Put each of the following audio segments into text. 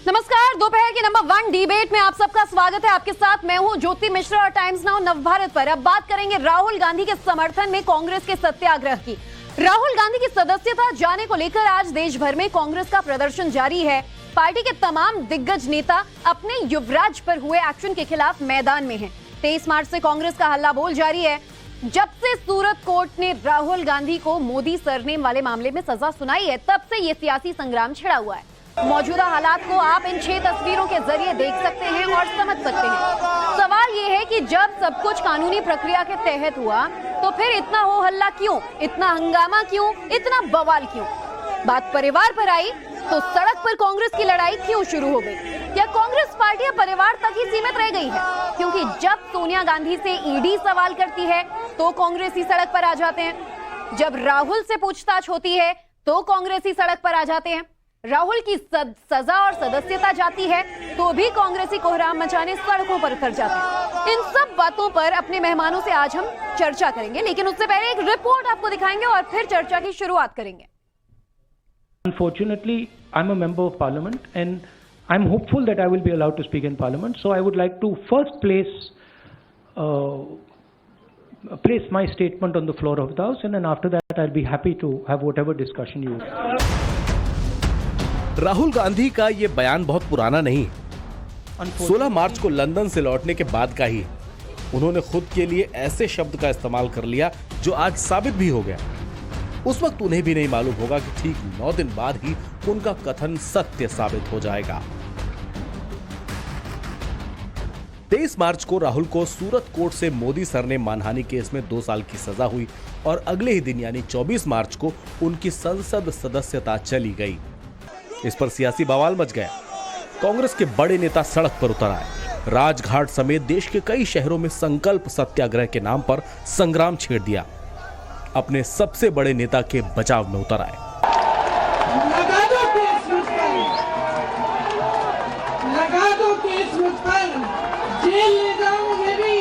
नमस्कार, दोपहर के नंबर 1 डिबेट में आप सबका स्वागत है। आपके साथ मैं हूं ज्योति मिश्रा और टाइम्स नाउ नवभारत पर। अब बात करेंगे राहुल गांधी के समर्थन में कांग्रेस के सत्याग्रह की। राहुल गांधी की सदस्यता जाने को लेकर आज देश भर में कांग्रेस का प्रदर्शन जारी है। पार्टी के तमाम दिग्गज नेता अपने युवराज पर हुए एक्शन के खिलाफ मैदान में हैं। 23 मार्च से कांग्रेस का हल्ला बोल जारी है। जब से सूरत कोर्ट ने राहुल गांधी को मोदी सरनेम वाले मामले में सजा सुनाई है, तब से ये सियासी संग्राम छिड़ा हुआ है। मौजूदा हालात को आप इन 6 तस्वीरों के जरिए देख सकते हैं और समझ सकते हैं। सवाल ये है कि जब सब कुछ कानूनी प्रक्रिया के तहत हुआ, तो फिर इतना हो हल्ला क्यों, इतना हंगामा क्यों, इतना बवाल क्यों? बात परिवार पर आई तो सड़क पर कांग्रेस की लड़ाई क्यों शुरू हो गई? क्या कांग्रेस पार्टी अब परिवार तक ही सीमित रह गई है? क्योंकि जब सोनिया गांधी से ईडी सवाल करती है तो कांग्रेसी सड़क पर आ जाते हैं। जब राहुल से पूछताछ होती है तो कांग्रेसी सड़क पर आ जाते हैं। राहुल की सजा और सदस्यता जाती है तो भी कांग्रेसी कोहराम मचाने सड़कों पर उतर जाते हैं। इन सब बातों पर अपने मेहमानों से आज हम चर्चा करेंगे, लेकिन उससे पहले एक रिपोर्ट आपको दिखाएंगे और फिर चर्चा की शुरुआत करेंगे। Unfortunately, I'm a member of parliament and I'm hopeful that I will be allowed to speak in parliament. So I would like to first place my statement on the floor of the house, and then after that I'll be happy to have whatever discussion you want. Rahul Gandhi का ये बयान बहुत पुराना नहीं, 16 मार्च को London से लौटने के बाद का ही। उन्होंने खुद के लिए ऐसे शब्द का इस्तेमाल कर लिया जो आज साबित भी हो गया। उस वक्त उन्हें भी नहीं मालूम होगा कि ठीक 9 दिन बाद ही उनका कथन सत्य साबित हो जाएगा। 23 मार्च को राहुल को सूरत कोर्ट से मोदी सरनेम मानहानि केस में 2 साल की सजा हुई और अगले ही दिन यानी 24 मार्च को उनकी संसद सदस्यता चली गई। इस पर सियासी बवाल मच गया। कांग्रेस के बड़े नेता सड़क पर उतर आए। राजघाट समेत देश के कई शहरों में संकल्प सत्याग्रह के नाम पर संग्राम छेड़ दिया। अपने सबसे बड़े नेता के बचाव में उतर आए। लगा दो केस मुझ पर, जेल ले जाऊं मैं भी,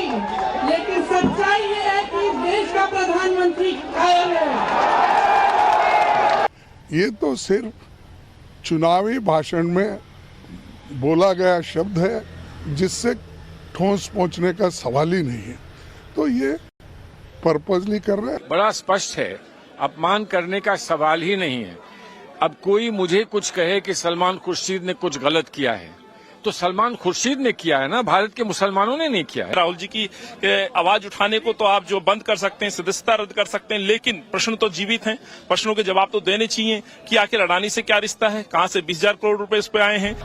लेकिन सच्चाई ये है कि इस देश का प्रधानमंत्री कायर है। ये तो सिर्फ चुनावी भाषण में बोला गया शब्द है, जिससे ठोस पहुंचने का सवाल ही नहीं है। तो ये पर्पसली कर रहे हैं। बड़ा स्पष्ट है, अपमान करने का सवाल ही नहीं है। अब कोई मुझे कुछ कहे कि सलमान खुर्शीद ने कुछ गलत किया है, तो सलमान खुर्शीद ने किया है ना, भारत के मुसलमानों ने नहीं किया है। राहुल जी की आवाज उठाने को तो आप जो बंद कर सकते हैं, सदस्यता रद्द कर सकते हैं, लेकिन प्रश्न तो जीवित हैं। प्रश्नों के जवाब तो देने चाहिए कि आखिर अडानी से क्या रिश्ता है, कहां से 20,000 करोड़ रुपए इस पे आए हैं।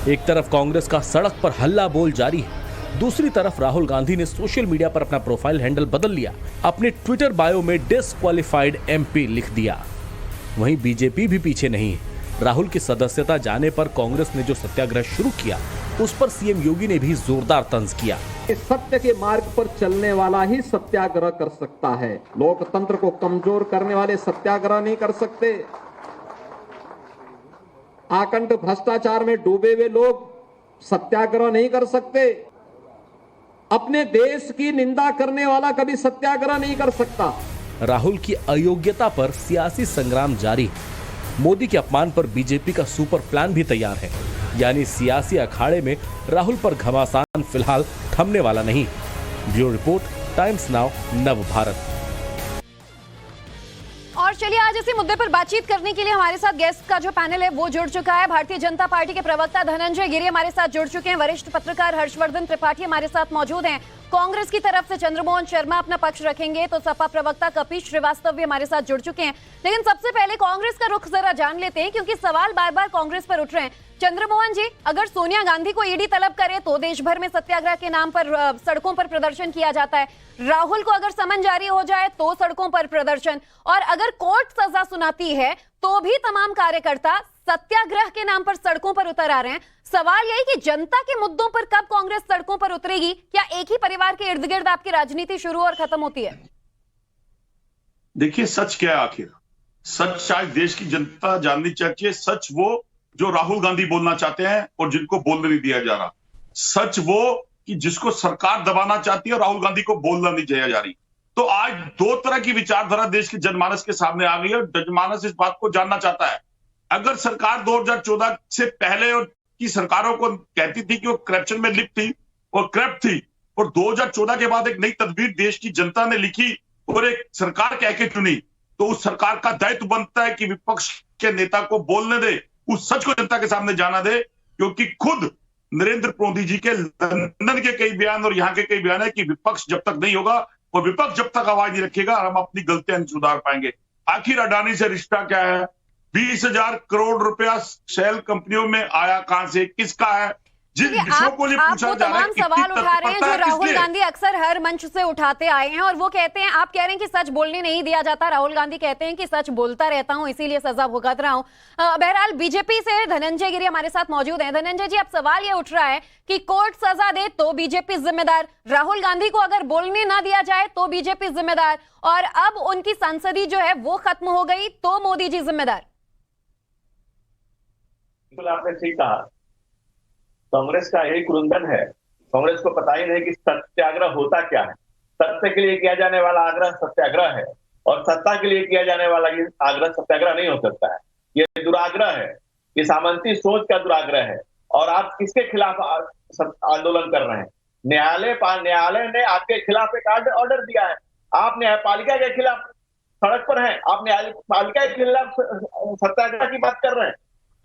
एक तरफ कांग्रेस का सड़क पर हल्ला बोल जारी है, दूसरी तरफ राहुल गांधी ने सोशल मीडिया पर अपना प्रोफाइल हैंडल बदल लिया। अपने ट्विटर बायो में डिस्क्वालिफाइड एमपी लिख दिया। वहीं बीजेपी भी पीछे नहीं है। राहुल की सदस्यता जाने पर कांग्रेस ने जो सत्याग्रह शुरू किया, उस पर सीएम योगी ने भी जोरदार तंज किया। सत्य के मार्ग पर चलने वाला ही सत्याग्रह कर सकता है। लोकतंत्र को कमजोर करने वाले सत्याग्रह नहीं कर सकते। आकंठ भ्रष्टाचार में डूबे हुए लोग सत्याग्रह नहीं कर सकते। अपने देश की निंदा करने वाला कभी सत्याग्रह नहीं कर सकता। राहुल की अयोग्यता पर सियासी संग्राम जारी। मोदी के अपमान पर बीजेपी का सुपर प्लान भी तैयार है, यानी सियासी अखाड़े में राहुल पर घमासान फिलहाल थमने वाला नहीं। Bureau report, times now Navbharat. और चलिए आज इसी मुद्दे पर बातचीत करने के लिए हमारे साथ गेस्ट का जो पैनल है वो जुड़ चुका है। भारतीय जनता पार्टी के प्रवक्ता धनंजय गिरी हमारे साथ जुड़ चुके हैं। वरिष्ठ पत्रकार हर्षवर्धन त्रिपाठी हमारे साथ मौजूद हैं। कांग्रेस की तरफ से चंद्रमोहन शर्मा अपना पक्ष रखेंगे, तो सपा प्रवक्ता कपिल श्रीवास्तव भी हमारे साथ जुड़ चुके हैं। लेकिन सबसे पहले कांग्रेस का रुख जरा जान लेते हैं, क्योंकि सवाल बार बार कांग्रेस पर उठ रहे हैं। चंद्रमोहन जी, अगर सोनिया गांधी को ईडी तलब करे तो देश भर में सत्याग्रह के नाम पर सड़कों पर प्रदर्शन किया जाता है। राहुल को अगर समन जारी हो जाए तो सड़कों पर प्रदर्शन, और अगर कोर्ट सजा सुनाती है तो भी तमाम कार्यकर्ता सत्याग्रह के नाम पर सड़कों पर उतर आ रहे हैं। सवाल यही कि जनता के मुद्दों पर कब कांग्रेस सड़कों पर उतरेगी? क्या एक ही परिवार के इर्द गिर्द आपकी राजनीति शुरू और खत्म होती है? देखिए, सच क्या है आखिर? सच शायद देश की जनता जाननी चाहिए। सच वो जो राहुल गांधी बोलना चाहते हैं और जिनको बोलने नहीं दिया जा रहा। सच वो कि जिसको सरकार दबाना चाहती है और राहुल गांधी को बोलना नहीं दिया जा रही। तो आज 2 तरह की विचारधारा देश के जनमानस के सामने आ गई है और जनमानस इस बात को जानना चाहता है अगर सरकार 2014 से पहले और की सरकारों को कहती थी कि वो करप्शन में लिप्त थी और करप्ट थी, और 2014 के बाद एक नई तदबीर देश की जनता ने लिखी और एक सरकार कह के चुनी, तो उस सरकार का दायित्व बनता है कि विपक्ष के नेता को बोलने दे, उस सच को जनता के सामने जाना दे। क्योंकि खुद नरेंद्र मोदी जी के लंदन के कई बयान और यहाँ के कई बयान है कि विपक्ष जब तक नहीं होगा और विपक्ष जब तक आवाज नहीं रखेगा, हम अपनी गलतियां नहीं सुधार पाएंगे। आखिर अडानी से रिश्ता क्या है? 20,000 करोड़ रुपया शेल कंपनियों में आया कहां से, किसका है? जिन विषयों को नहीं पूछा जा रहा है, सवाल उठा रहे हैं जो राहुल किसलिए? गांधी अक्सर हर मंच से उठाते आए हैं, और वो कहते हैं, आप कह रहे हैं कि सच बोलने नहीं दिया जाता, राहुल गांधी कहते हैं कि सच बोलता रहता हूं इसीलिए सजा भुगत रहा हूं। बहरहाल बीजेपी से धनंजय गिरी हमारे साथ मौजूद हैं। धनंजय जी, अब सवाल ये उठ रहा है कि कोर्ट सजा दे तो बीजेपी जिम्मेदार, राहुल गांधी को अगर बोलने ना दिया जाए तो बीजेपी जिम्मेदार, और अब उनकी संसदी जो है वो खत्म हो गई तो मोदी जी जिम्मेदार। बिल्कुल आपने ठीक कहा। कांग्रेस का यही कुरुंदन है, कांग्रेस को पता ही नहीं कि सत्याग्रह होता क्या है। सत्य के लिए किया जाने वाला आग्रह सत्याग्रह है, और सत्ता के लिए किया जाने वाला आग्रह सत्याग्रह नहीं हो सकता है। ये दुराग्रह है, ये सामंती सोच का दुराग्रह है। और आप किसके खिलाफ आंदोलन कर रहे हैं? न्यायालय ने आपके खिलाफ एक ऑर्डर दिया है, आप न्यायपालिका के खिलाफ सड़क पर हैं, आप न्यायपालिका के खिलाफ सत्याग्रह की बात कर रहे हैं।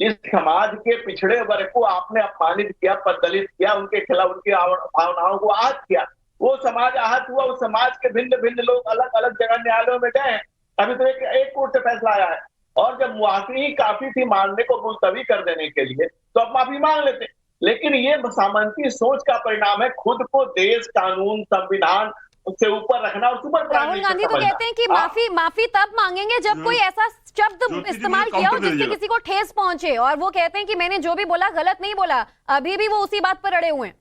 इस समाज के पिछड़े वर्ग को आपने अपमानित किया, पददलित किया, उनके खिलाफ उनकी भावनाओं को आहत किया। वो समाज आहत हुआ, उस समाज के भिन्न भिन्न लोग अलग अलग जगह न्यायालयों में गए हैं। अभी तो एक कोर्ट से फैसला आया है, और जब मुआफी ही काफी थी मानने को मुलतवी कर देने के लिए, तो अब माफी मांग लेते। लेकिन ये सामंती सोच का परिणाम है, खुद को देश, कानून, संविधान उससे ऊपर रखना और सुपर राहुल गांधी तो कहते हैं कि माफी तब मांगेंगे जब कोई ऐसा शब्द इस्तेमाल किया हो जिससे किसी को ठेस पहुंचे, और वो कहते हैं कि मैंने जो भी बोला गलत नहीं बोला। अभी भी वो उसी बात पर अड़े हुए हैं।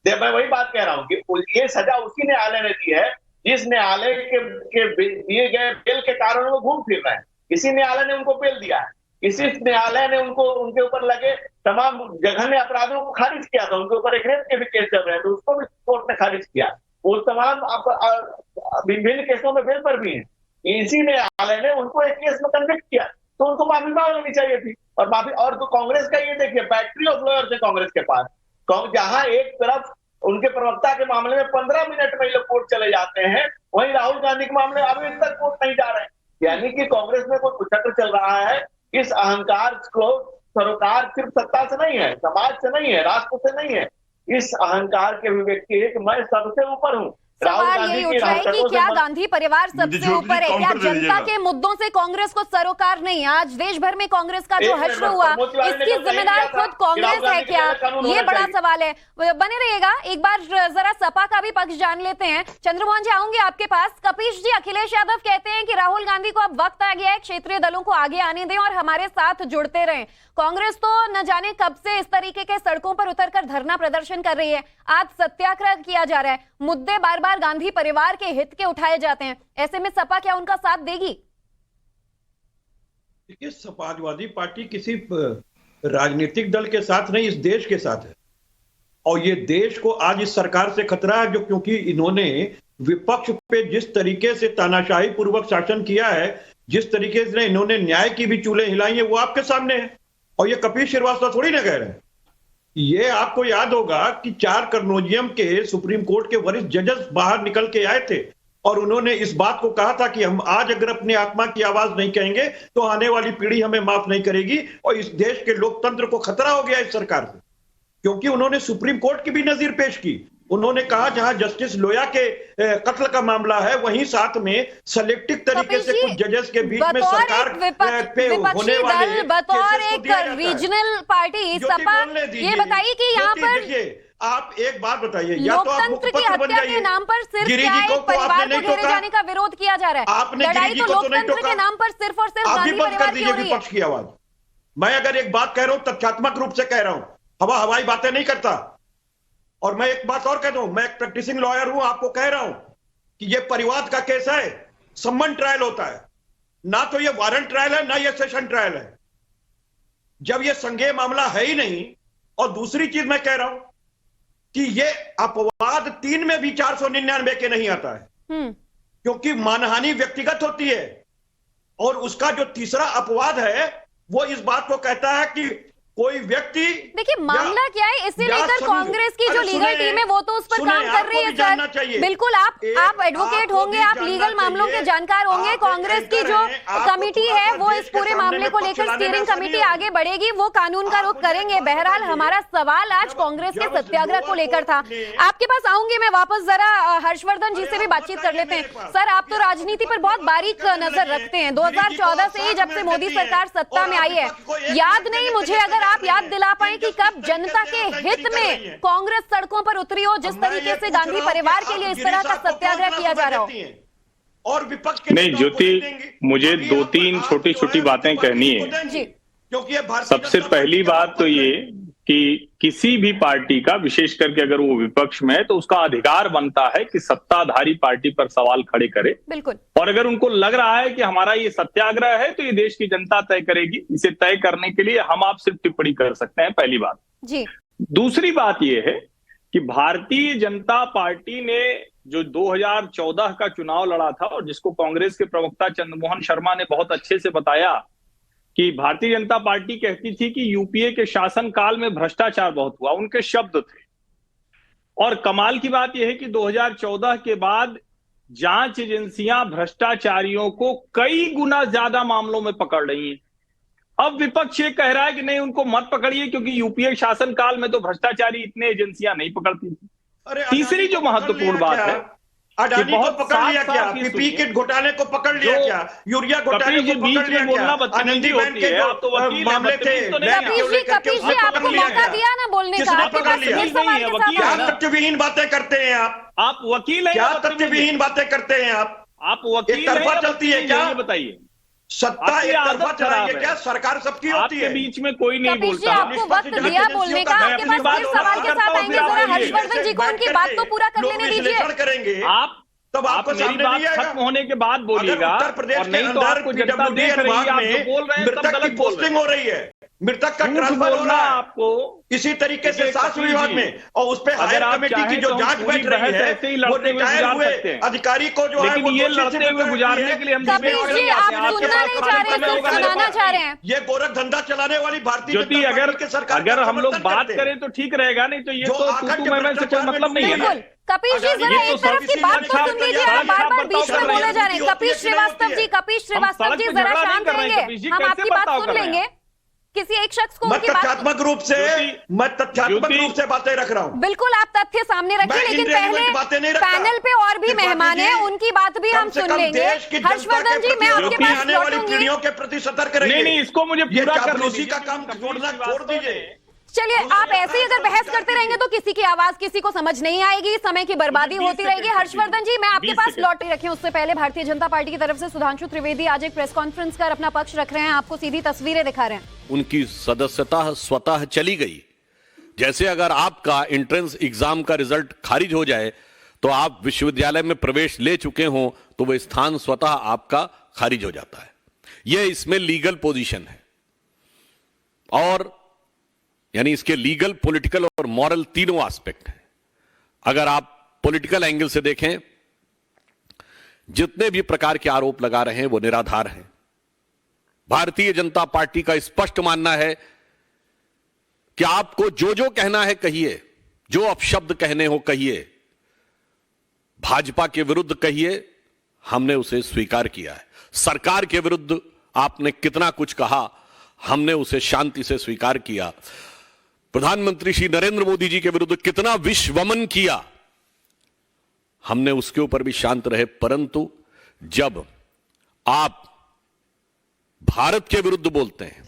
मैं वही बात कह रहा हूँ कि ये सजा उसी न्यायालय ने दी है जिस न्यायालय के दिए गए बेल के कारण वो घूम फिर रहे हैं। इसी न्यायालय ने उनको बेल दिया है, इसी न्यायालय ने उनको उनके ऊपर लगे तमाम जघन्य अपराधों को खारिज किया था। उनके ऊपर एक रेप के भी केस चल रहे हैं, तो उसको भी कोर्ट ने खारिज किया। वो तमाम विभिन्न केसों में बेल पर भी है, इसी न्यायालय ने उनको एक केस में कन्विक्ट किया, तो उनको माफी मांग लेनी चाहिए थी। और माफी, और तो कांग्रेस का ये देखिए बैटरी ऑफ लॉयर्स है कांग्रेस के पास, जहां एक तरफ उनके प्रवक्ता के मामले में 15 मिनट में लोग कोर्ट चले जाते हैं, वहीं राहुल गांधी के मामले में अभी तक कोर्ट नहीं जा रहे हैं। यानी कि कांग्रेस में कोई कुचक्र चल रहा है। इस अहंकार को सरोकार सिर्फ सत्ता से नहीं है, समाज से नहीं है, राष्ट्र से नहीं है, इस अहंकार के अभिव्यक्ति है कि मैं सबसे ऊपर हूँ। सवाल यही उठ रहा है कि क्या गांधी परिवार सबसे ऊपर है? क्या जनता के मुद्दों से कांग्रेस को सरोकार नहीं? आज देश भर में कांग्रेस का जो हश्र हुआ, इसकी जिम्मेदार खुद कांग्रेस है क्या? ये बड़ा सवाल है। बने रहिएगा, एक बार जरा सपा का भी पक्ष जान लेते हैं। चंद्रमोहन जी, आऊंगे आपके पास। कपीश जी, अखिलेश यादव कहते हैं कि राहुल गांधी को अब वक्त आ गया है, क्षेत्रीय दलों को आगे आने दें और हमारे साथ जुड़ते रहें। कांग्रेस तो न जाने कब से इस तरीके के सड़कों पर उतरकर धरना प्रदर्शन कर रही है, आज सत्याग्रह किया जा रहा है, मुद्दे बार बार गांधी परिवार के हित के उठाए जाते हैं। ऐसे में सपा क्या उनका साथ देगी? देखिए, समाजवादी पार्टी किसी राजनीतिक दल के साथ नहीं, इस देश के साथ है। और ये देश को आज इस सरकार से खतरा है, जो क्योंकि इन्होंने विपक्ष पे जिस तरीके से तानाशाही पूर्वक शासन किया है, जिस तरीके से इन्होंने न्याय की भी चूल्हे हिलाई है, वो आपके सामने है। और ये कपीश श्रीवास्तव थोड़ी ना कह रहे हैं। ये आपको याद होगा कि 4 कनोजियम के सुप्रीम कोर्ट के वरिष्ठ जजेस बाहर निकल के आए थे और उन्होंने इस बात को कहा था कि हम आज अगर अपनी आत्मा की आवाज नहीं कहेंगे तो आने वाली पीढ़ी हमें माफ नहीं करेगी। और इस देश के लोकतंत्र को खतरा हो गया इस सरकार से, क्योंकि उन्होंने सुप्रीम कोर्ट की भी नजीर पेश की। उन्होंने कहा जहां जस्टिस लोया के कत्ल का मामला है, वहीं साथ में सेलेक्टिव तरीके से कुछ जजेस के बीच में सरकार पे होने वाले बतौर एक रीजनल पार्टी सपा, ये बताइए कि यहाँ पर आप एक बात बताइए, या तो आप लोकतंत्र की हत्या के नाम पर सिर्फ परिवार को घेरे जाने का विरोध किया जा रहा है। लड़ाई तो लोकतंत्र के नाम पर सिर्फ और सिर्फ गांधी परिवार की हो रही है। विपक्ष की आवाज, मैं अगर एक बात कह रहा हूं तथ्यात्मक रूप से कह रहा हूं, हवाई बातें नहीं करता। और मैं एक बात और कह दूं, मैं एक प्रैक्टिसिंग लॉयर हूं, आपको कह रहा हूं कि ये परिवाद का केस है, सम्मन ट्रायल होता है, ना तो ये वारंट ट्रायल है ना ये सेशन ट्रायल है, जब ये संज्ञेय मामला है ही नहीं। और दूसरी चीज मैं कह रहा हूं कि ये अपवाद 3 में भी 499 के नहीं आता है, क्योंकि मानहानि व्यक्तिगत होती है। और उसका जो तीसरा अपवाद है वो इस बात को कहता है कि कोई व्यक्ति देखिए मामला क्या है, इसे लेकर कांग्रेस की जो लीगल टीम है वो तो उस पर काम कर रही है सर। बिल्कुल आप एडवोकेट होंगे, आप लीगल मामलों के जानकार होंगे। कांग्रेस की जो कमेटी है वो इस पूरे मामले को लेकर स्टीयरिंग कमेटी आगे बढ़ेगी, वो कानून का रुख करेंगे। बहरहाल हमारा सवाल आज कांग्रेस के सत्याग्रह को लेकर था। आपके पास आऊंगी मैं वापस, जरा हर्षवर्धन जी से भी बातचीत कर लेते हैं। सर आप तो राजनीति पर बहुत बारीक नजर रखते हैं, 2014 से ही जब से मोदी सरकार सत्ता में आई है, याद नहीं मुझे अगर आप याद दिला पाए कि कब जनता के हित में कांग्रेस सड़कों पर उतरी हो, जिस तरीके से गांधी परिवार के लिए इस तरह का सत्याग्रह किया जा रहा हो। और विपक्ष के नहीं ज्योति, मुझे 2-3 छोटी छोटी बातें कहनी है जी। क्योंकि सबसे पहली बात तो ये कि किसी भी पार्टी का, विशेष करके अगर वो विपक्ष में है, तो उसका अधिकार बनता है कि सत्ताधारी पार्टी पर सवाल खड़े करे। बिल्कुल। और अगर उनको लग रहा है कि हमारा ये सत्याग्रह है तो ये देश की जनता तय करेगी, इसे तय करने के लिए हम आप सिर्फ टिप्पणी कर सकते हैं, पहली बात जी। दूसरी बात ये है कि भारतीय जनता पार्टी ने जो 2014 का चुनाव लड़ा था और जिसको कांग्रेस के प्रवक्ता चंद्रमोहन शर्मा ने बहुत अच्छे से बताया कि भारतीय जनता पार्टी कहती थी कि यूपीए के शासनकाल में भ्रष्टाचार बहुत हुआ, उनके शब्द थे। और कमाल की बात यह है कि 2014 के बाद जांच एजेंसियां भ्रष्टाचारियों को कई गुना ज्यादा मामलों में पकड़ रही हैं। अब विपक्ष ये कह रहा है कि नहीं उनको मत पकड़िए क्योंकि यूपीए शासनकाल में तो भ्रष्टाचारी इतने एजेंसियां नहीं पकड़ती थी। तीसरी जो महत्वपूर्ण बात है, अडानी को पकड़ लिया क्या, पीपी किट घोटाले को पकड़ लिया क्या, यूरिया घोटाले को पकड़ लिया क्या, आनंदी बहन के जो मामले थे, कपीश जी आपको मौका दिया ना बोलने का, आपके पास इस सवाल के साथ क्या तथ्यविहीन बातें करते हैं आप वकील हैं, क्या तथ्यविहीन बातें करते हैं आप वकील एक तरफा चलती है क्या, बताइए। सत्ता एक तरफा चलाएंगे क्या, सरकार सबकी होती है। आपके बीच में कोई नहीं बोलता। आपको वक्त दिया बोलने का, आपके पास फिर सवाल के साथ आएंगे। जरा हर्षवर्धन जी को उनकी बात तो पूरा कर लेने दीजिए। करेंगे आप तब आपको मेरी बात खत्म होने के बाद बोलिएगा, उत्तर प्रदेश और नहीं तो आपको जनता देख रही है, आप जो बोल रहे हैं सब गलत बोल रहे हैं। हो रही है, मृतक का ट्रांसफर हो रहा है आपको इसी तरीके से स्वास्थ्य विभाग में, और उस पे हायर कमेटी की जो जांच बैठ रही है वो रिटायर हुए अधिकारी को जो है वो ये लड़ते हुए गुजारने के लिए हम कपीश जी आप सुनना नहीं चाह रहे, सिर्फ सुनाना चाह रहे हैं। ये गोरख धंधा चलाने वाली भारतीय ज्योति, अगर हम लोग बात करें तो ठीक रहेगा, नहीं तो ये तो मैं से कोई मतलब नहीं है। कपीश जी जरा एक तरफ की बात तो सुन लीजिए, आप बार बार बीच में बोले जा रहे हैं। कपीश श्रीवास्तव जी जरा शांत रहेंगे, हम आपकी बात सुन लेंगे। किसी एक शख्स को उनकी बात तथ्यात्मक रूप से बातें रख रहा हूँ। बिल्कुल आप तथ्य सामने रखिए, लेकिन पहले पैनल पे और भी मेहमान हैं, उनकी बात भी हम सुन लेंगे। हर्षवर्धन जी मैं आपके पास लौटूंगी। पीढ़ियों के प्रति सतर्क रहिए। नहीं इसको मुझे पूरा करने का काम छोड़ दीजिए। चलिए आप ऐसे ही अगर बहस करते रहेंगे तो किसी की आवाज किसी को समझ नहीं आएगी, समय की बर्बादी होती रहेगी। हर्षवर्धन जी मैं आपके पास लौट रखे, उससे पहले भारतीय जनता पार्टी की तरफ से सुधांशु त्रिवेदी आज एक प्रेस कॉन्फ्रेंस कर अपना पक्ष रख रहे हैं, आपको सीधी तस्वीरें दिखा रहे हैं। उनकी सदस्यता स्वतः चली गई। जैसे अगर आपका एंट्रेंस एग्जाम का रिजल्ट खारिज हो जाए तो आप विश्वविद्यालय में प्रवेश ले चुके हो तो वह स्थान स्वतः आपका खारिज हो जाता है। यह इसमें लीगल पोजीशन है, और यानी इसके लीगल, पॉलिटिकल और मॉरल तीनों एस्पेक्ट हैं। अगर आप पॉलिटिकल एंगल से देखें, जितने भी प्रकार के आरोप लगा रहे हैं वो निराधार हैं। भारतीय जनता पार्टी का स्पष्ट मानना है कि आपको जो जो कहना है कहिए, जो अपशब्द कहने हो कहिए, भाजपा के विरुद्ध कहिए, हमने उसे स्वीकार किया है। सरकार के विरुद्ध आपने कितना कुछ कहा, हमने उसे शांति से स्वीकार किया। प्रधानमंत्री श्री नरेंद्र मोदी जी के विरुद्ध कितना विश्वमन किया, हमने उसके ऊपर भी शांत रहे। परंतु जब आप भारत के विरुद्ध बोलते हैं,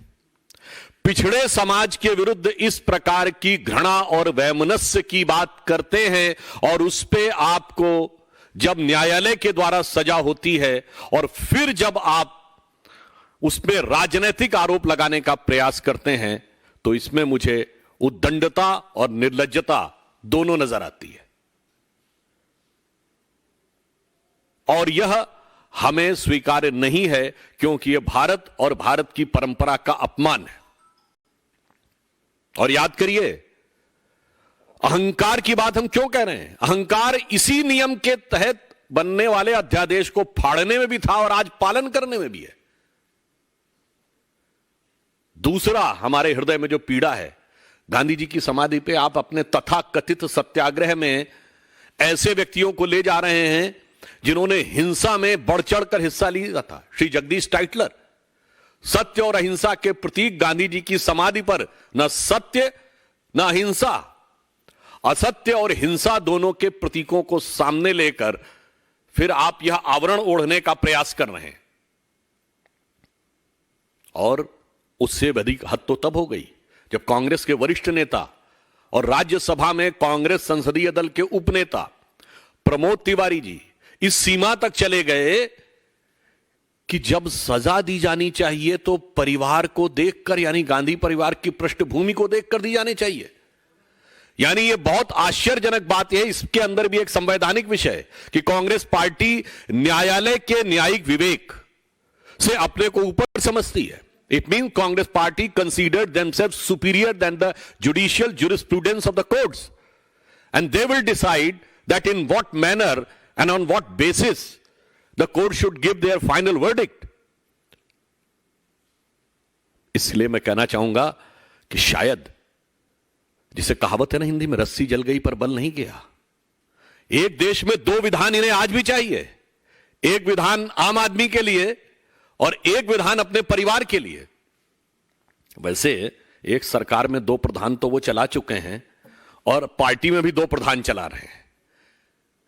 पिछड़े समाज के विरुद्ध इस प्रकार की घृणा और वैमनस्य की बात करते हैं, और उस पे आपको जब न्यायालय के द्वारा सजा होती है और फिर जब आप उसमें राजनीतिक आरोप लगाने का प्रयास करते हैं, तो इसमें मुझे उद्दंडता और निर्लज्जता दोनों नजर आती है। और यह हमें स्वीकार्य नहीं है, क्योंकि यह भारत और भारत की परंपरा का अपमान है। और याद करिए, अहंकार की बात हम क्यों कह रहे हैं? अहंकार इसी नियम के तहत बनने वाले अध्यादेश को फाड़ने में भी था और आज पालन करने में भी है। दूसरा हमारे हृदय में जो पीड़ा है, गांधी जी की समाधि पे आप अपने तथाकथित सत्याग्रह में ऐसे व्यक्तियों को ले जा रहे हैं जिन्होंने हिंसा में बढ़ चढ़कर हिस्सा लिया था। श्री जगदीश टाइटलर, सत्य और अहिंसा के प्रतीक गांधी जी की समाधि पर न सत्य न अहिंसा, असत्य और हिंसा दोनों के प्रतीकों को सामने लेकर फिर आप यह आवरण ओढ़ने का प्रयास कर रहे हैं। और उससे अधिक हद तो तब हो गई जब कांग्रेस के वरिष्ठ नेता और राज्यसभा में कांग्रेस संसदीय दल के उपनेता प्रमोद तिवारी जी इस सीमा तक चले गए कि जब सजा दी जानी चाहिए तो परिवार को देखकर, यानी गांधी परिवार की पृष्ठभूमि को देखकर दी जानी चाहिए। यानी यह बहुत आश्चर्यजनक बात है। इसके अंदर भी एक संवैधानिक विषय है कि कांग्रेस पार्टी न्यायालय के न्यायिक विवेक से अपने को ऊपर समझती है। It means Congress party considered themselves superior than the judicial jurisprudence of the courts. And they will decide that in what manner and on what basis the court should give their final verdict. इसलिए मैं कहना चाहूंगा कि शायद, जिसे कहावत है ना हिंदी में, रस्सी जल गई पर बल नहीं गया। एक देश में दो विधान इन्हें आज भी चाहिए। एक विधान आम आदमी के लिए और एक विधान अपने परिवार के लिए। वैसे एक सरकार में दो प्रधान तो वो चला चुके हैं और पार्टी में भी दो प्रधान चला रहे हैं,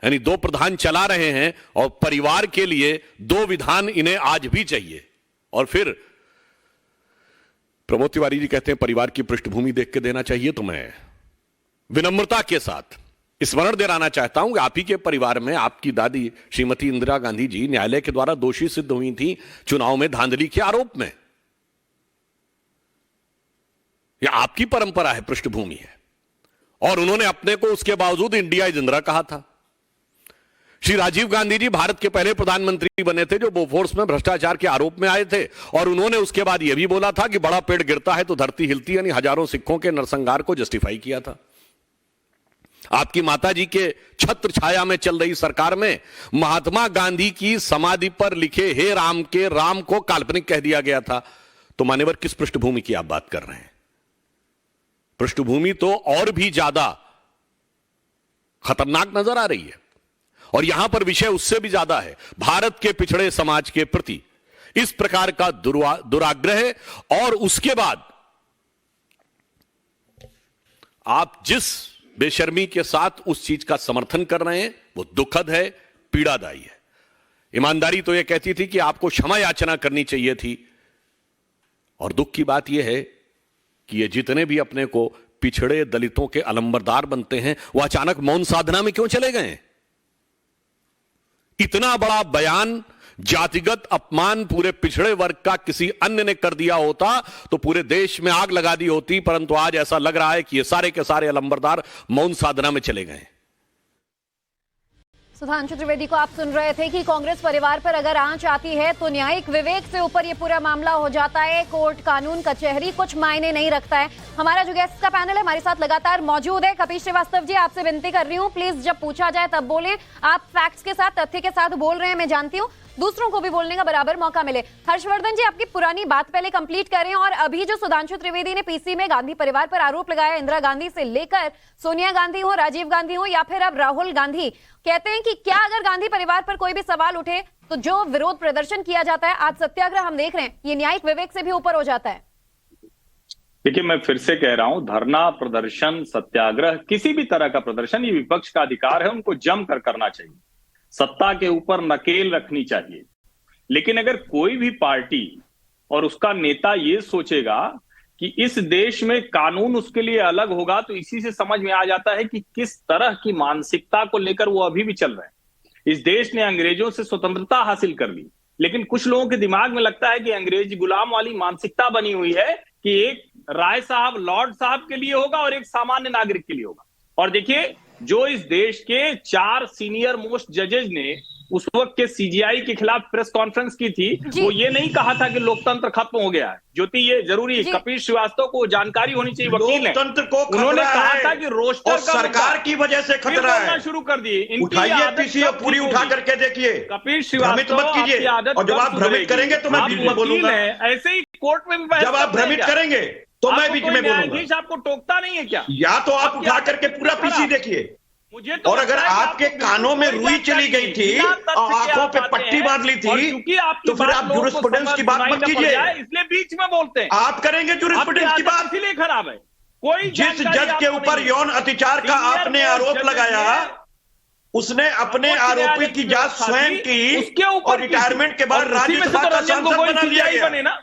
यानी दो प्रधान चला रहे हैं और परिवार के लिए दो विधान इन्हें आज भी चाहिए। और फिर प्रमोद तिवारी जी कहते हैं परिवार की पृष्ठभूमि देख के देना चाहिए। तो मैं विनम्रता के साथ स्मरण दिलाना चाहता हूं कि आप ही के परिवार में आपकी दादी श्रीमती इंदिरा गांधी जी न्यायालय के द्वारा दोषी सिद्ध हुई थी चुनाव में धांधली के आरोप में। यह आपकी परंपरा है, पृष्ठभूमि है। और उन्होंने अपने को उसके बावजूद इंडिया इज इंदिरा कहा था। श्री राजीव गांधी जी भारत के पहले प्रधानमंत्री बने थे जो बोफोर्स में भ्रष्टाचार के आरोप में आए थे, और उन्होंने उसके बाद यह भी बोला था कि बड़ा पेड़ गिरता है तो धरती हिलती, यानी हजारों सिखों के नरसंहार को जस्टिफाई किया था। आपकी माताजी के छत्र छाया में चल रही सरकार में महात्मा गांधी की समाधि पर लिखे हे राम के राम को काल्पनिक कह दिया गया था। तो मान्यवर, किस पृष्ठभूमि की आप बात कर रहे हैं? पृष्ठभूमि तो और भी ज्यादा खतरनाक नजर आ रही है। और यहां पर विषय उससे भी ज्यादा है। भारत के पिछड़े समाज के प्रति इस प्रकार का दुराग्रह और उसके बाद आप जिस बेशर्मी के साथ उस चीज का समर्थन कर रहे हैं वो दुखद है, पीड़ादायी है। ईमानदारी तो यह कहती थी कि आपको क्षमा याचना करनी चाहिए थी। और दुख की बात यह है कि ये जितने भी अपने को पिछड़े दलितों के अलंबरदार बनते हैं वो अचानक मौन साधना में क्यों चले गए? इतना बड़ा बयान, जातिगत अपमान पूरे पिछड़े वर्ग का किसी अन्य ने कर दिया होता तो पूरे देश में आग लगा दी होती, परंतु आज ऐसा लग रहा है कि ये सारे के सारे अलंबरदार मौन साधना में चले गए। सुधांशु त्रिवेदी को आप सुन रहे थे कि कांग्रेस परिवार पर अगर आंच आती है तो न्यायिक विवेक से ऊपर ये पूरा मामला हो जाता है। कोर्ट, कानून, कचहरी कुछ मायने नहीं रखता है। हमारा जो गेस्ट का पैनल है हमारे साथ लगातार मौजूद है। कपिल श्रीवास्तव जी, आपसे विनती कर रही हूँ, प्लीज जब पूछा जाए तब बोले। आप फैक्ट्स के साथ, तथ्य के साथ बोल रहे हैं, मैं जानती हूँ, दूसरों को भी बोलने का बराबर मौका मिले। हर्षवर्धन जी, आपकी पुरानी बात पहले कंप्लीट करें। और अभी जो सुधांशु त्रिवेदी ने पीसी में गांधी परिवार पर आरोप लगाया, इंदिरा गांधी से लेकर सोनिया गांधी हो, राजीव गांधी हो या फिर अब राहुल गांधी, कहते हैं कि क्या अगर गांधी परिवार पर कोई भी सवाल उठे तो जो विरोध प्रदर्शन किया जाता है, आज सत्याग्रह हम देख रहे हैं, ये न्यायिक विवेक से भी ऊपर हो जाता है? देखिए, मैं फिर से कह रहा हूं, धरना प्रदर्शन, सत्याग्रह, किसी भी तरह का प्रदर्शन ये विपक्ष का अधिकार है, उनको जम कर करना चाहिए। सत्ता के ऊपर नकेल रखनी चाहिए। लेकिन अगर कोई भी पार्टी और उसका नेता ये सोचेगा कि इस देश में कानून उसके लिए अलग होगा, तो इसी से समझ में आ जाता है कि किस तरह की मानसिकता को लेकर वो अभी भी चल रहे हैं। इस देश ने अंग्रेजों से स्वतंत्रता हासिल कर ली, लेकिन कुछ लोगों के दिमाग में लगता है कि अंग्रेज गुलाम वाली मानसिकता बनी हुई है कि एक राय साहब, लॉर्ड साहब के लिए होगा और एक सामान्य नागरिक के लिए होगा। और देखिए, जो इस देश के 4 सीनियर मोस्ट जजेज ने उस वक्त के सीजीआई के खिलाफ प्रेस कॉन्फ्रेंस की थी, वो ये नहीं कहा था कि लोकतंत्र खत्म हो गया है। ज्योति, ये जरूरी है, कपिल श्रीवास्तव को जानकारी होनी चाहिए, वकील है। लोकतंत्र को उन्होंने कहा था कि रोस्टर और सरकार की वजह से खतरा है। शुरू कर दिए, उठाइए पीसी पूरी उठा करके देखिए। कपिल श्रीवास्तव मत कीजिए, और जब आप भ्रमित करेंगे तो मैं बोलूंगा। ऐसे ही कोर्ट में भी बहस जब आप करते हैं भ्रमित क्या? करेंगे तो मैं आपको बीच कोई में बोलूंगा। न्यायाधीश आपको टोकता नहीं है क्या? या तो आप आपकी उठा आदत करके पूरा कितनी पीसी खराब है? देखिए, मुझे तो और लगता अगर है कि आपके आपको कानों में कोई रुई जानकारी चली गई नहीं। थी बिना तथ्य और के आंखों आप पे आते पट्टी हैं, बांध ली और थी, क्योंकि आपकी तो फिर बात आप लोगों को जूरिस्प्रूडेंस की बात सुनाई मत न पड़ कीजिए। जाए, इसलिए बीच में बोलते हैं। आप करेंगे आपकी जूरिस्प्रूडेंस की आदत बात। इसीलिए खराब है। कोई जिस जानकारी जज के आपको ऊपर नहीं है। यौन अत्याचार का सीनियर आपने मोस्ट आरोप जजेस लगाया, ने उसने अपने सर्वोच्च आरोपी न्यायालय की जांच व्यवस्था स्वयं थी, की उसके ऊपर और की रिटायरमेंट थी। के बाद और उसी में से राज्यसभा तो का रंजन सांसद गोगोई बना दिया सीबीआई गया। बने ना,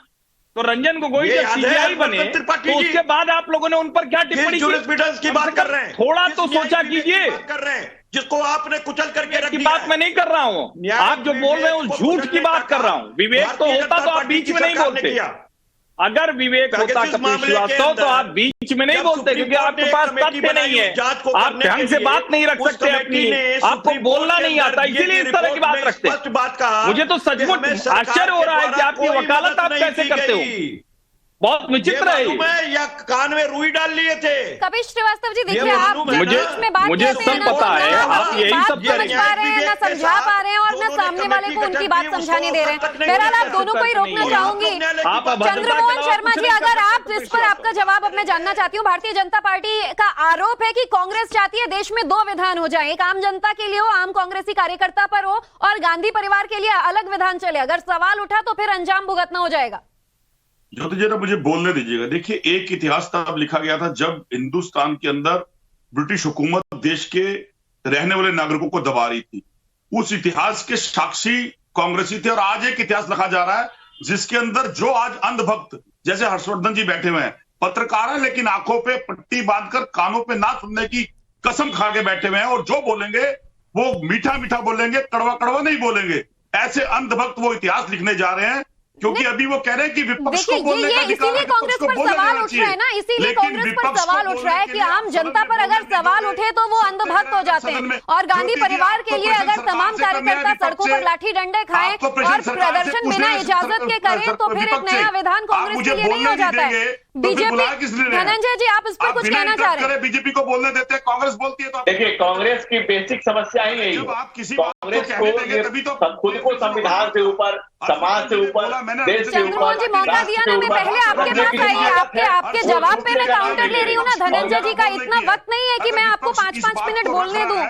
तो रंजन गोगोई ये जब याद है सीबीआई हरिवंश बने त्रिपाठी तो जी? उसके बाद आप लोगों ने उन पर क्या टिप्पणी किस की? जूरिस्प्रूडेंस की कम बात से कर कम रहे हैं? थोड़ा किस तो सोचा न्यायिक कीजिए। की बात कर रहे हैं जिसको आपने कुचल करके रख की दिया बात है? मैं नहीं कर रहा हूँ, न्यायिक आप जो बोल रहे हो विवेक उस को झूठ की कुचलने बात का कर रहा हूँ। विवेक तो भारतीय होता जनता तो आप पार्टी बीच की में नहीं सरकार ने बोलते। किया। अगर विवेक होता पेगासस कपिल मामले के श्रीवास्तव तो अंदर आप बीच में नहीं जब बोलते, सुप्रीम क्योंकि कोर्ट आपके ने पास कमेटी तथ्य बनाई नहीं है, उस जांच को आप करने ढंग के से लिए, बात नहीं रख उस सकते कमेटी अपनी, ने आपको सुप्रीम बोलना कोर्ट के नहीं आता, अंदर ये इसीलिए इस तरह की रिपोर्ट बात में रखते स्पष्ट हैं। बात कहा मुझे तो कि सचमुच हमें सरकार आश्चर्य हो के रहा है कि द्वारा आपकी कोई वकालत मदद आप नहीं कैसे की करते हो। गई। बहुत ये विचित्र है मालूम है या कान में रुई डाल लिए थे? कपिल श्रीवास्तव जी देखिए, ये आप मालूम है जब ना? बीच में बात मुझे करते हैं सब ना, पता है, ना आप यही बात सब समझ पा रहे हैं, ना समझा पा रहे हैं और ना सामने वाले को उनकी बात समझाने दे रहे हैं। बहरहाल आप दोनों को ही रोकना चाहूंगी। चंद्रमोहन शर्मा जी, अगर आप इस पर आपका जवाब अब मैं जानना चाहती हूँ। भारतीय जनता पार्टी का आरोप है कि कांग्रेस चाहती है देश में दो विधान हो जाए, एक आम जनता के लिए हो, आम कांग्रेसी कार्यकर्ता पर हो, और गांधी परिवार के लिए अलग विधान चले। अगर सवाल उठा तो फिर अंजाम भुगतना हो जाएगा। ज्योति जरा मुझे बोलने दीजिएगा। देखिए, एक इतिहास तब लिखा गया था जब हिंदुस्तान के अंदर ब्रिटिश हुकूमत देश के रहने वाले नागरिकों को दबा रही थी। उस इतिहास के साक्षी कांग्रेसी थे, और आज एक इतिहास लिखा जा रहा है जिसके अंदर जो आज अंधभक्त जैसे हर्षवर्धन जी बैठे हुए हैं, पत्रकार हैं लेकिन आंखों पे पट्टी बांधकर कानों पे ना सुनने की कसम खा के बैठे हुए हैं, और जो बोलेंगे वो मीठा मीठा बोलेंगे, कड़वा कड़वा नहीं बोलेंगे। ऐसे अंधभक्त वो इतिहास लिखने जा रहे हैं, क्योंकि अभी वो कह रहे हैं कि विपक्ष को बोलने का अधिकार है, इसीलिए कांग्रेस पर सवाल उठ रहा है ना, इसीलिए कांग्रेस पर सवाल उठ रहा है कि आम जनता पर अगर सवाल उठे तो वो अंधभक्त हो जाते हैं, और गांधी परिवार के लिए अगर तमाम कार्यकर्ता सड़कों पर लाठी डंडे खाएं और प्रदर्शन बिना इजाजत के करें तो फिर एक नया विधान कांग्रेस के लिए नहीं हो जाता है। बीजेपी, धनंजय जी, आप इस पर कुछ कहना चाह रहे हैं? बीजेपी को बोलने देते हैं, कांग्रेस बोलती है तो देखिए, कांग्रेस की बेसिक समस्या ही यही है। कांग्रेस को खुद को संविधान से ऊपर, समाज से ऊपर, देश से ऊपर, चंद्रमोहन जी, मौका दिया ना, मैं पहले आपके पास आई, आपके जवाब पे मैं काउंटर ले रही हूँ ना। धनंजय जी का इतना वक्त नहीं है कि मैं आपको 5-5 मिनट बोलने दूं।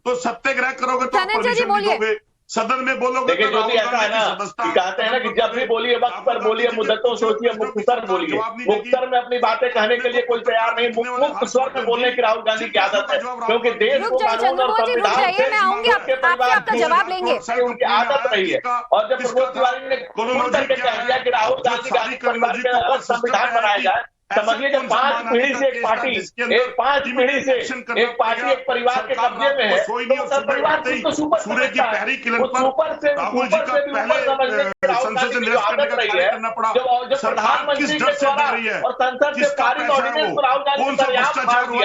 तो सत्याग्रह करोगे तो धनंजय जी बोलिए। सदन में बोलोगे। देखिए ज्योति, ऐसा है ना कि कहते हैं ना कि जब भी बोलिए वक्त पर बोलिए, मुद्दतों सोचिए, मुख्तसर बोलिए। मुख्तसर में अपनी बातें कहने के लिए कोई तैयार नहीं, मुक्त स्वर में बोलने की राहुल गांधी की आदत है, क्योंकि देश को कानून और संविधान से आपका जवाब लेंगे, उनकी आदत रही है। और जब प्रमोद तिवारी ने खुल करके कह दिया कि राहुल गांधी गांधी परिवार के अलग संविधान बनाया जाए, समझिए जब 5 पीढ़ी से एक पार्टी, एक 5 पीढ़ी से एक पार्टी एक परिवार के कब्जे में है, तो उसका परिवार तो सुपर सूर्य की पहली किरण पर ऊपर से राहुल जी का पहले संसद से निरस्त करने का कार्य करना पड़ा। जब सरकार किस डर से डर रही है, और संसद से पारित ऑर्डिनेंस को राहुल गांधी कौन सा भ्रष्टाचार हुआ?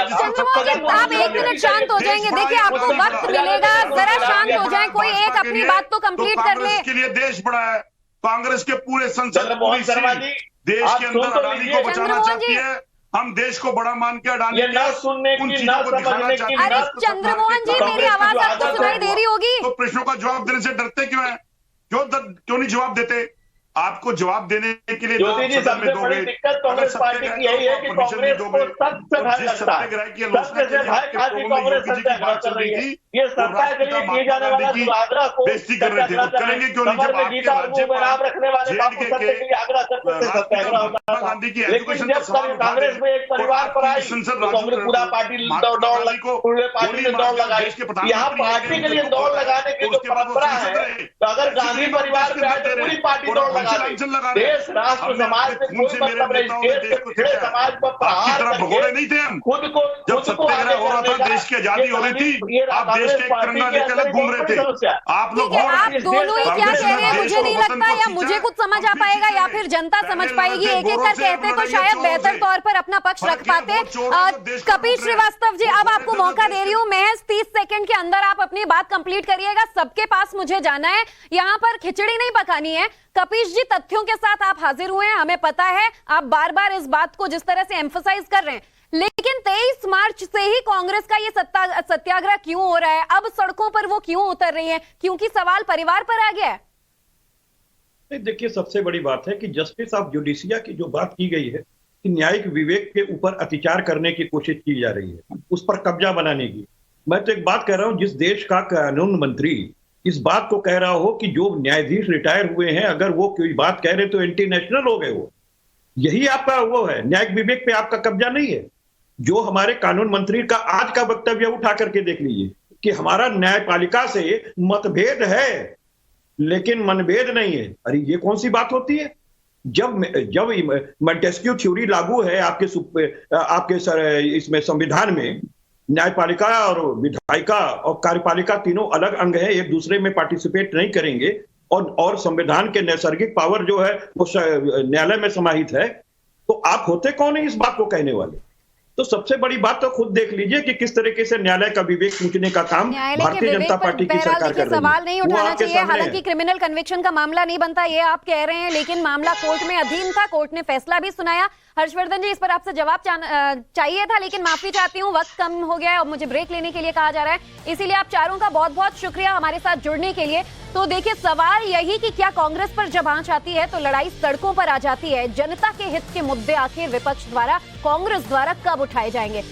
आप 1 मिनट शांत हो जाएंगे? देखिए, आपको वक्त मिलेगा, जरा शांत हो जाए, कोई एक अपनी बात तो कंप्लीट कर ले। कांग्रेस के लिए देश बड़ा है, कांग्रेस के पूरे संसद चंद्रमोहन शर्मा जी, देश आप के सुन अंदर तो अडानी लीजिए। को बचाना चाहती है। हम देश को बड़ा मान के अडानी ये न सुनने उन की, चीजों न को दिखाना समझने की, चाहते हैं। अरे चंद्रमोहन जी, मेरी आवाज आपको सुनाई दे रही होगी? तो प्रश्नों का जवाब देने से डरते क्यों हैं? क्यों नहीं जवाब देते? आपको जवाब देने के लिए ज्योति जी, सबसे बड़ी दिक्कत कांग्रेस पार्टी की यही है कि कांग्रेस को सत्य भय लगता है, सत्य से भय खाती कांग्रेस सत्याग्रह कर रही है। ये सत्ता के लिए किए जाने वाला दुराग्रह को बेइज्जती कर रहे थे, वो करेंगे क्यों नहीं? जब आपके राज्य में नाम रखने वाले बापू सत्य के लिए आग्रह करते थे, सत्याग्रह होता था। लेकिन जब कांग्रेस में एक परिवार पर आई तो कांग्रेस पूरा पार्टी पूरे पार्टी ने दौड़ लगाई। यहाँ पार्टी के लिए दौड़ लगाने की जो परंपरा है, तो अगर गांधी परिवार पे आए तो पूरी पार्टी दौड़ लगा दे। देश राष्ट्र समाज से कोई मतलब नहीं, देश के पिछड़े समाज पर प्रहार भगोड़े नहीं थे हम। खुद को जब सत्याग्रह हो रहा था, देश की आजादी हो रही थी, आप देश के तिरंगा लेकर घूम रहे थे। आप लोग आप दोनों ही क्या कह रहे हैं मुझे नहीं लगता, या मुझे कुछ समझ आ पाएगा या फिर जनता समझ पाएगी। एक एक कर कहते तो शायद बेहतर तौर पर अपना पक्ष रख पाते। कपिल श्रीवास्तव जी, अब आपको मौका दे रही हूँ, महज 30 सेकंड के अंदर आप अपनी बात कंप्लीट करिएगा। सबके पास मुझे जाना है, यहाँ पर खिचड़ी नहीं पकानी है। कपिश जी, तथ्यों के साथ आप हाजिर हुए हैं, हमें पता है आप बार बार इस बात को जिस तरह से एम्फसाइज कर रहे हैं, लेकिन 23 मार्च से ही कांग्रेस का ये सत्याग्रह क्यों हो रहा है? अब सड़कों पर वो क्यों उतर रही है? क्योंकि सवाल परिवार पर आ गया है। नहीं, देखिए सबसे बड़ी बात है कि जस्टिस ऑफ जुडिशिया की जो बात की गई है कि न्यायिक विवेक के ऊपर अत्याचार करने की कोशिश की जा रही है, उस पर कब्जा बनाने की। मैं तो एक बात कह रहा हूं, जिस देश का कानून मंत्री इस बात को कह रहा हो कि जो न्यायाधीश रिटायर हुए हैं अगर वो कोई बात कह रहे तो एंटी नेशनल हो गए, वो यही आपका वो है, न्यायिक विवेक पे आपका कब्जा नहीं है। जो हमारे कानून मंत्री का आज का वक्तव्य उठा करके देख लीजिए कि हमारा न्यायपालिका से मतभेद है लेकिन मनभेद नहीं है। अरे ये कौन सी बात होती है? जब मॉन्टेस्क्यू थ्योरी लागू है आपके इसमें संविधान में, न्यायपालिका और विधायिका और कार्यपालिका तीनों अलग अंग है, एक दूसरे में पार्टिसिपेट नहीं करेंगे और संविधान के नैसर्गिक पावर जो है वो न्यायालय में समाहित है, तो आप होते कौन है इस बात को कहने वाले? तो सबसे बड़ी बात तो खुद देख लीजिए कि किस तरीके से न्यायालय का विवेक पूछने का काम भारतीय जनता पार्टी की सरकार कर रही है। सवाल नहीं उठाना चाहिए, हालांकि क्रिमिनल कन्विक्शन का मामला नहीं बनता ये आप कह रहे हैं, लेकिन मामला कोर्ट में अधीन था, कोर्ट ने फैसला भी सुनाया। हर्षवर्धन जी, इस पर आपसे जवाब चाहिए था, लेकिन माफी चाहती हूँ, वक्त कम हो गया है और मुझे ब्रेक लेने के लिए कहा जा रहा है, इसीलिए आप चारों का बहुत बहुत शुक्रिया हमारे साथ जुड़ने के लिए। तो देखिए, सवाल यही कि क्या कांग्रेस पर जब आंच आती है तो लड़ाई सड़कों पर आ जाती है? जनता के हित के मुद्दे आखिर विपक्ष द्वारा, कांग्रेस द्वारा कब उठाए जाएंगे?